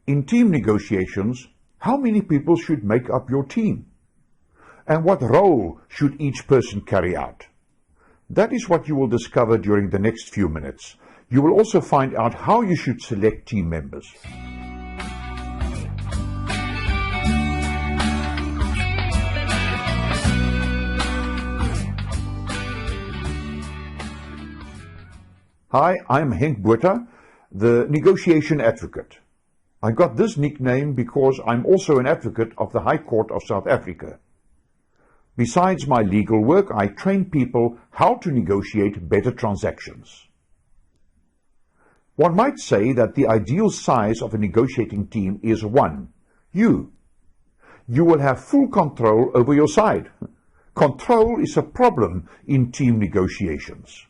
In team negotiations, how many people should make up your team? And what role should each person carry out? That is what you will discover during the next few minutes. You will also find out how you should select team members. Hi, I'm Henk Botha, the negotiation advocate. I got this nickname because I'm also an advocate of the High Court of South Africa. Besides my legal work, I train people how to negotiate better transactions. One might say that the ideal size of a negotiating team is 1. You. You will have full control over your side. Control is a problem in team negotiations.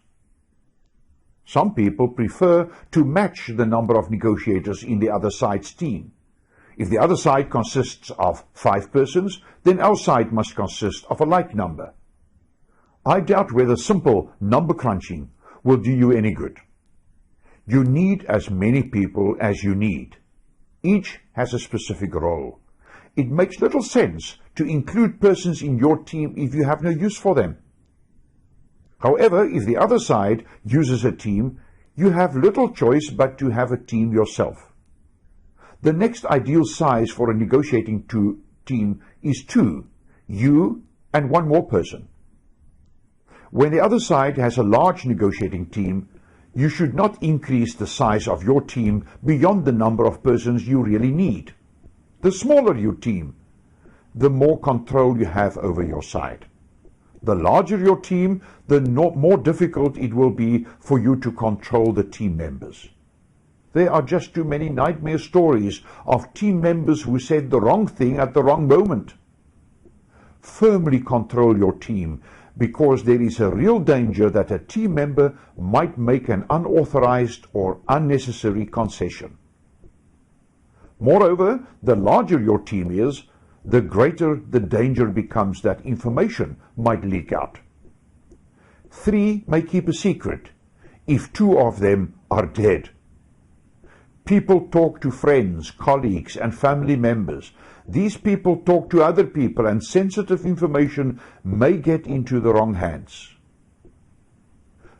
Some people prefer to match the number of negotiators in the other side's team. If the other side consists of 5 persons, then our side must consist of a like number. I doubt whether simple number crunching will do you any good. You need as many people as you need. Each has a specific role. It makes little sense to include persons in your team if you have no use for them. However, if the other side uses a team, you have little choice but to have a team yourself. The next ideal size for a negotiating team is 2, you and 1 more person. When the other side has a large negotiating team, you should not increase the size of your team beyond the number of persons you really need. The smaller your team, the more control you have over your side. The larger your team, the more difficult it will be for you to control the team members. There are just too many nightmare stories of team members who said the wrong thing at the wrong moment. Firmly control your team, because there is a real danger that a team member might make an unauthorized or unnecessary concession. Moreover, the larger your team is, the greater the danger becomes that information might leak out. 3 may keep a secret if 2 of them are dead. People talk to friends, colleagues, and family members. These people talk to other people, and sensitive information may get into the wrong hands.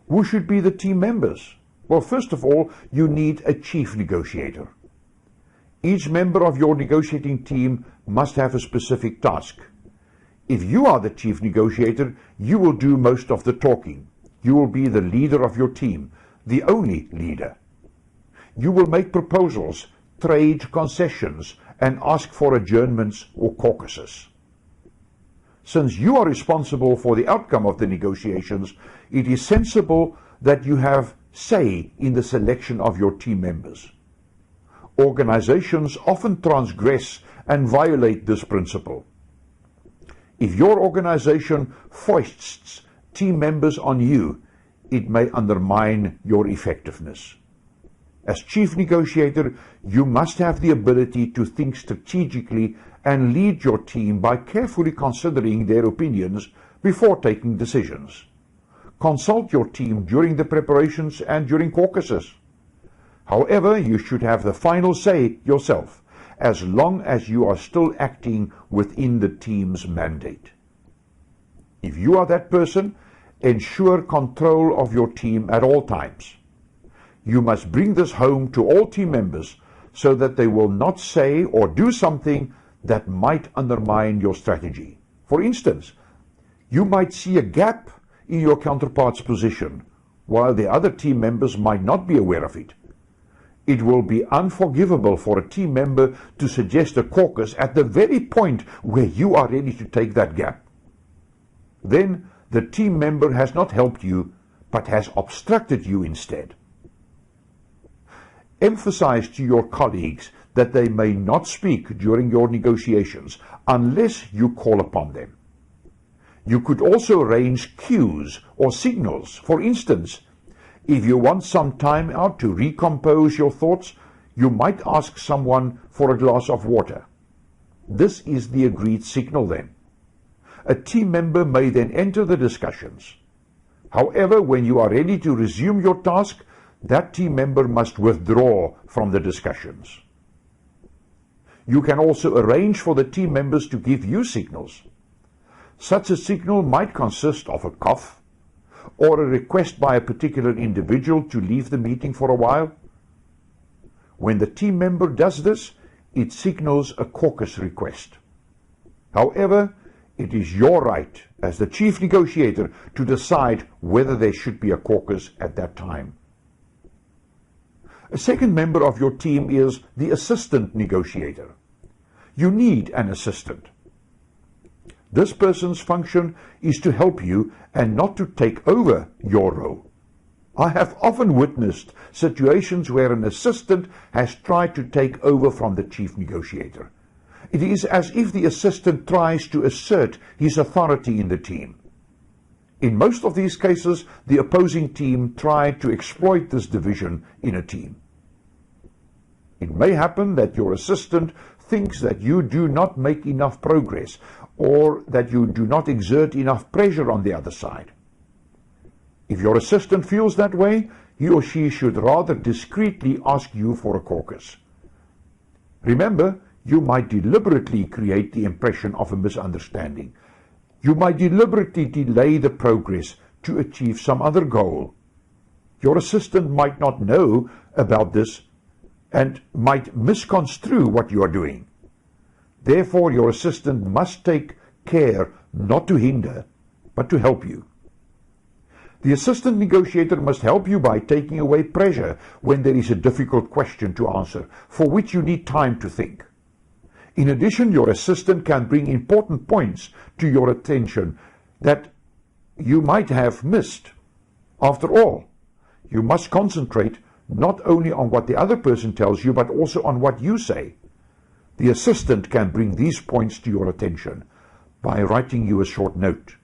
Who should be the team members? Well, first of all, you need a chief negotiator. Each member of your negotiating team must have a specific task. If you are the chief negotiator, you will do most of the talking. You will be the leader of your team, the only leader. You will make proposals, trade concessions, and ask for adjournments or caucuses. Since you are responsible for the outcome of the negotiations, it is sensible that you have say in the selection of your team members. Organizations often transgress and violate this principle. If your organization foists team members on you, it may undermine your effectiveness. As chief negotiator, you must have the ability to think strategically and lead your team by carefully considering their opinions before taking decisions. Consult your team during the preparations and during caucuses. However, you should have the final say yourself, as long as you are still acting within the team's mandate. If you are that person, ensure control of your team at all times. You must bring this home to all team members so that they will not say or do something that might undermine your strategy. For instance, you might see a gap in your counterpart's position, while the other team members might not be aware of it. It will be unforgivable for a team member to suggest a caucus at the very point where you are ready to take that gap. Then the team member has not helped you, but has obstructed you instead. Emphasize to your colleagues that they may not speak during your negotiations unless you call upon them. You could also arrange cues or signals. For instance, if you want some time out to recompose your thoughts, you might ask someone for a glass of water. This is the agreed signal then. A team member may then enter the discussions. However, when you are ready to resume your task, that team member must withdraw from the discussions. You can also arrange for the team members to give you signals. Such a signal might consist of a cough or a request by a particular individual to leave the meeting for a while. When the team member does this, it signals a caucus request. However, it is your right as the chief negotiator to decide whether there should be a caucus at that time. A second member of your team is the assistant negotiator. You need an assistant. This person's function is to help you and not to take over your role. I have often witnessed situations where an assistant has tried to take over from the chief negotiator. It is as if the assistant tries to assert his authority in the team. In most of these cases, the opposing team tried to exploit this division in a team. It may happen that your assistant thinks that you do not make enough progress or that you do not exert enough pressure on the other side. If your assistant feels that way, he or she should rather discreetly ask you for a caucus. Remember, you might deliberately create the impression of a misunderstanding. You might deliberately delay the progress to achieve some other goal. Your assistant might not know about this and might misconstrue what you are doing. Therefore, your assistant must take care not to hinder, but to help you. The assistant negotiator must help you by taking away pressure when there is a difficult question to answer, for which you need time to think. In addition, your assistant can bring important points to your attention that you might have missed. After all, you must concentrate not only on what the other person tells you, but also on what you say. The assistant can bring these points to your attention by writing you a short note.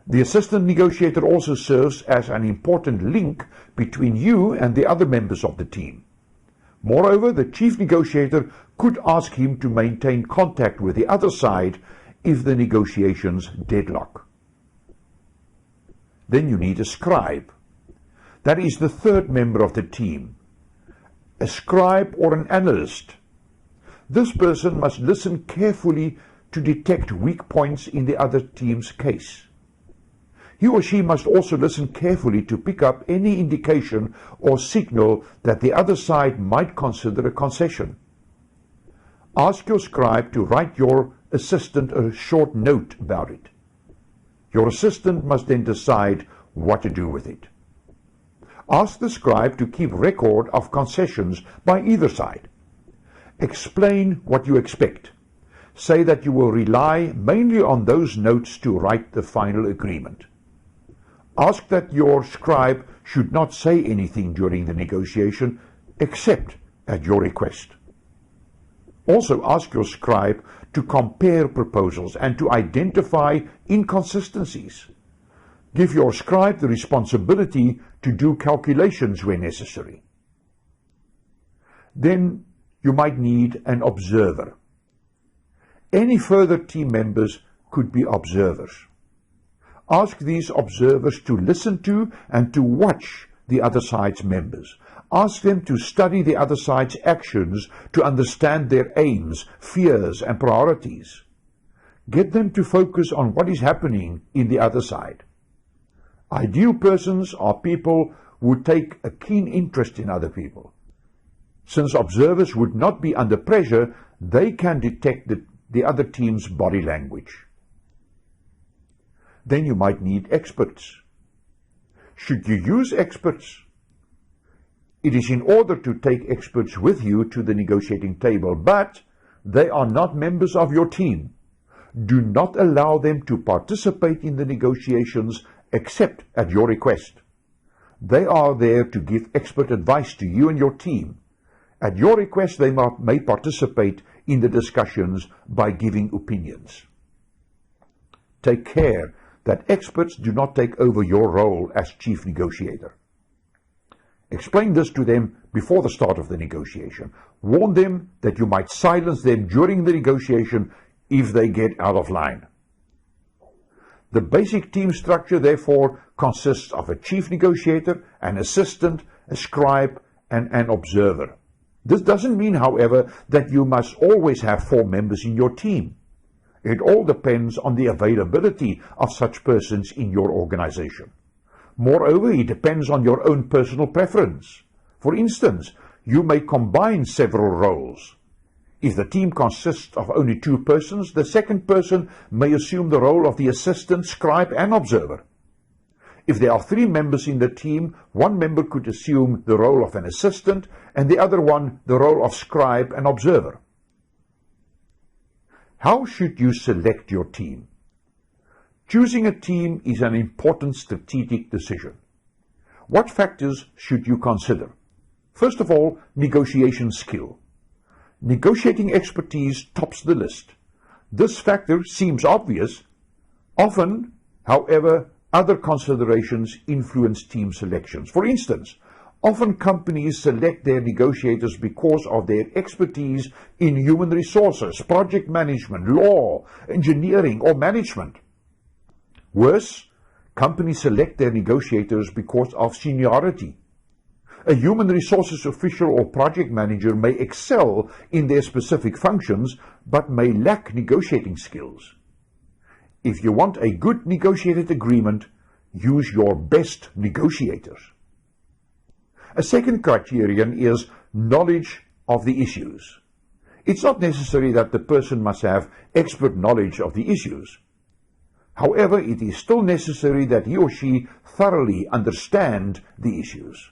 The assistant negotiator also serves as an important link between you and the other members of the team. Moreover, the chief negotiator could ask him to maintain contact with the other side if the negotiations deadlock. Then you need a scribe. That is the third member of the team. A scribe or an analyst. This person must listen carefully to detect weak points in the other team's case. He or she must also listen carefully to pick up any indication or signal that the other side might consider a concession. Ask your scribe to write your assistant a short note about it. Your assistant must then decide what to do with it. Ask the scribe to keep record of concessions by either side. Explain what you expect. Say that you will rely mainly on those notes to write the final agreement. Ask that your scribe should not say anything during the negotiation except at your request. Also ask your scribe to compare proposals and to identify inconsistencies. Give your scribe the responsibility to do calculations where necessary. Then you might need an observer. Any further team members could be observers. Ask these observers to listen to and to watch the other side's members. Ask them to study the other side's actions to understand their aims, fears, and priorities. Get them to focus on what is happening in the other side. Ideal persons are people who take a keen interest in other people. Since observers would not be under pressure, they can detect the other team's body language. Then you might need experts. Should you use experts? It is in order to take experts with you to the negotiating table, but they are not members of your team. Do not allow them to participate in the negotiations except at your request. They are there to give expert advice to you and your team. At your request, they may participate in the discussions by giving opinions. Take care that experts do not take over your role as chief negotiator. Explain this to them before the start of the negotiation. Warn them that you might silence them during the negotiation if they get out of line. The basic team structure, therefore, consists of a chief negotiator, an assistant, a scribe, and an observer. This doesn't mean, however, that you must always have 4 members in your team. It all depends on the availability of such persons in your organization. Moreover, it depends on your own personal preference. For instance, you may combine several roles. If the team consists of only 2 persons, the second person may assume the role of the assistant, scribe, and observer. If there are 3 members in the team, one member could assume the role of an assistant, and the other one the role of scribe and observer. How should you select your team? Choosing a team is an important strategic decision. What factors should you consider? First of all, negotiation skill. Negotiating expertise tops the list. This factor seems obvious. Often, however, other considerations influence team selections. For instance, often companies select their negotiators because of their expertise in human resources, project management, law, engineering, or management. Worse, companies select their negotiators because of seniority. A human resources official or project manager may excel in their specific functions, but may lack negotiating skills. If you want a good negotiated agreement, use your best negotiators. A second criterion is knowledge of the issues. It's not necessary that the person must have expert knowledge of the issues. However, it is still necessary that he or she thoroughly understand the issues.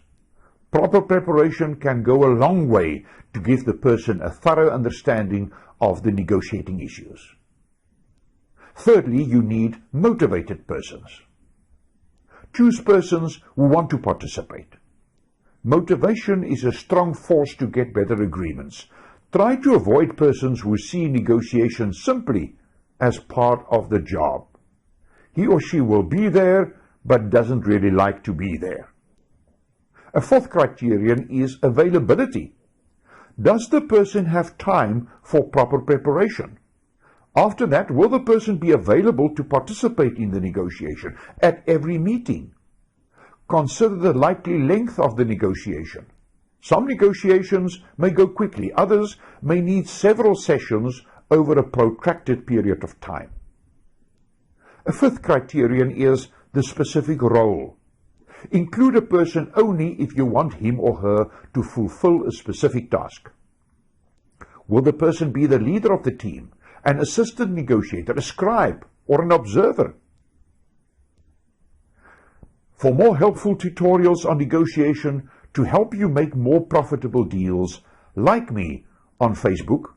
Proper preparation can go a long way to give the person a thorough understanding of the negotiating issues. Thirdly, you need motivated persons. Choose persons who want to participate. Motivation is a strong force to get better agreements. Try to avoid persons who see negotiations simply as part of the job. He or she will be there, but doesn't really like to be there. A fourth criterion is availability. Does the person have time for proper preparation? After that, will the person be available to participate in the negotiation at every meeting? Consider the likely length of the negotiation. Some negotiations may go quickly, others may need several sessions over a protracted period of time. A fifth criterion is the specific role. Include a person only if you want him or her to fulfill a specific task. Will the person be the leader of the team, an assistant negotiator, a scribe, or an observer? For more helpful tutorials on negotiation to help you make more profitable deals, like me on Facebook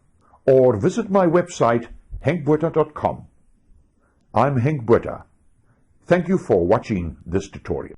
or visit my website henkbotha.com. I'm Henk Botha. Thank you for watching this tutorial.